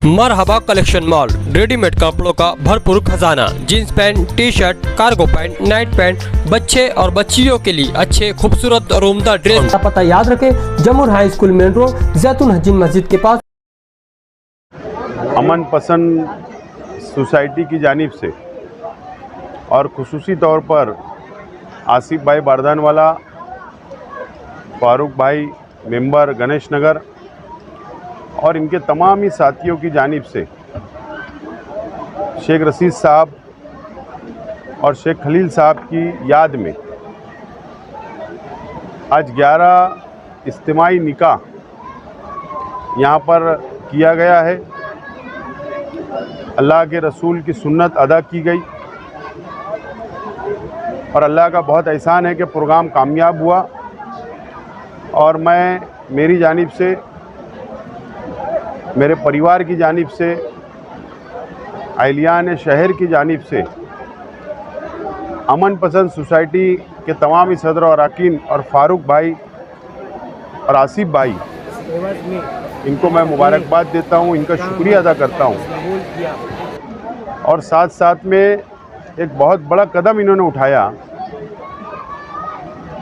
मरहबा collection mall, readymade कपड़ों का भरपूर खजाना, jeans pant, T shirt, cargo pant, night pant, बच्चे और बच्चियों के लिए अच्छे खूबसूरत और उम्दा ड्रेस। पता याद रखें, जमुर हाई स्कूल मेन रोड, जैतून हजीन मस्जिद के पास। अमन पसंद सोसाइटी की जानिब से और खुसूसी तौर पर आसिफ भाई बारदानवाला, फारूक भाई मेंबर गणेश नगर और इनके तमाम ही साथियों की जानिब से शेख रशीद साहब और शेख खलील साहब की याद में आज 11 इज्तिमाई निकाह यहाँ पर किया गया है। अल्लाह के रसूल की सुन्नत अदा की गई और अल्लाह का बहुत एहसान है कि प्रोग्राम कामयाब हुआ। और मैं मेरी जानिब से, मेरे परिवार की जानिब से, अहलियान शहर की जानिब से अमन पसंद सोसाइटी के तमाम ही सदर और अरकान और फारूक भाई और आसिफ भाई, इनको मैं मुबारकबाद देता हूँ, इनका शुक्रिया अदा करता हूँ। और साथ साथ में एक बहुत बड़ा कदम इन्होंने उठाया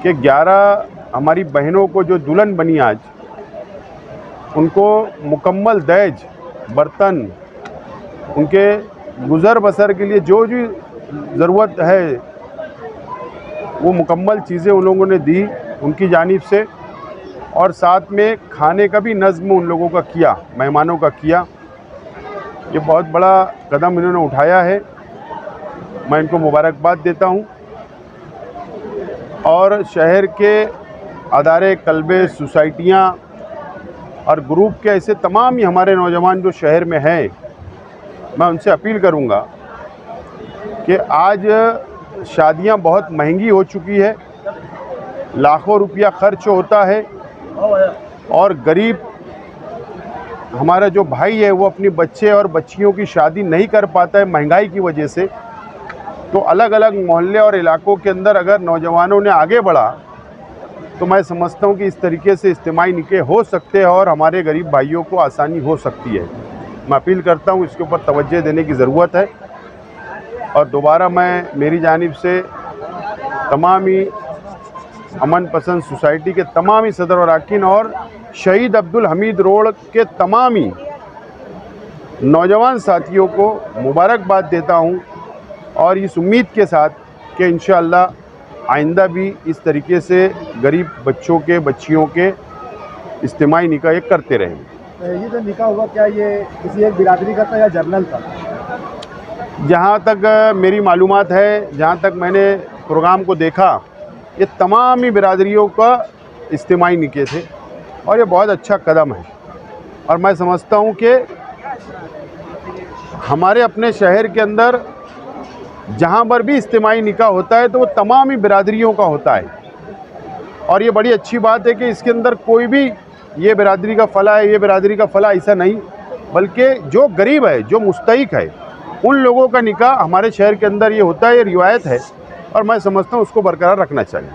कि 11 हमारी बहनों को जो दुल्हन बनी आज, उनको मुकम्मल दहेज, बर्तन, उनके गुज़र बसर के लिए जो जो ज़रूरत है वो मुकम्मल चीज़ें उन लोगों ने दी उनकी जानिब से। और साथ में खाने का भी नज़्म उन लोगों का किया, मेहमानों का किया। ये बहुत बड़ा कदम इन्होंने उठाया है, मैं इनको मुबारकबाद देता हूँ। और शहर के अदारे, कल्बे, सोसाइटियाँ और ग्रुप के ऐसे तमाम ही हमारे नौजवान जो शहर में हैं, मैं उनसे अपील करूंगा कि आज शादियां बहुत महंगी हो चुकी है, लाखों रुपया खर्च होता है और गरीब हमारा जो भाई है वो अपनी बच्चे और बच्चियों की शादी नहीं कर पाता है महंगाई की वजह से। तो अलग अलग मोहल्ले और इलाकों के अंदर अगर नौजवानों ने आगे बढ़ा तो मैं समझता हूँ कि इस तरीके से इज्तिमाई निकाह हो सकते हैं और हमारे गरीब भाइयों को आसानी हो सकती है। मैं अपील करता हूँ, इसके ऊपर तवज्जो देने की ज़रूरत है। और दोबारा मैं मेरी जानिब से तमाम ही अमन पसंद सोसाइटी के तमाम ही सदर और अरकान और शहीद अब्दुल हमीद रोड के तमाम ही नौजवान साथियों को मुबारकबाद देता हूँ और इस उम्मीद के साथ कि इंशाअल्लाह आइंदा भी इस तरीके से गरीब बच्चों के, बच्चियों के इज्तिमाई निकाह करते रहेंगे। ये जो निकाह हुआ, क्या ये किसी एक बिरादरी का था या जर्नल था? जहाँ तक मेरी मालूमात है, जहाँ तक मैंने प्रोग्राम को देखा, ये तमाम ही बिरादरियों का इज्तिमाई निकाह थे और ये बहुत अच्छा कदम है। और मैं समझता हूँ कि हमारे अपने शहर के अंदर जहाँ पर भी इज्तिमाई निकाह होता है तो वो तमाम ही बिरादरियों का होता है। और ये बड़ी अच्छी बात है कि इसके अंदर कोई भी ये बिरादरी का फला है, ये बिरादरी का फला, ऐसा नहीं, बल्कि जो गरीब है, जो मुस्तहिक है, उन लोगों का निकाह हमारे शहर के अंदर ये होता है, ये रिवायत है और मैं समझता हूँ उसको बरकरार रखना चाहिए।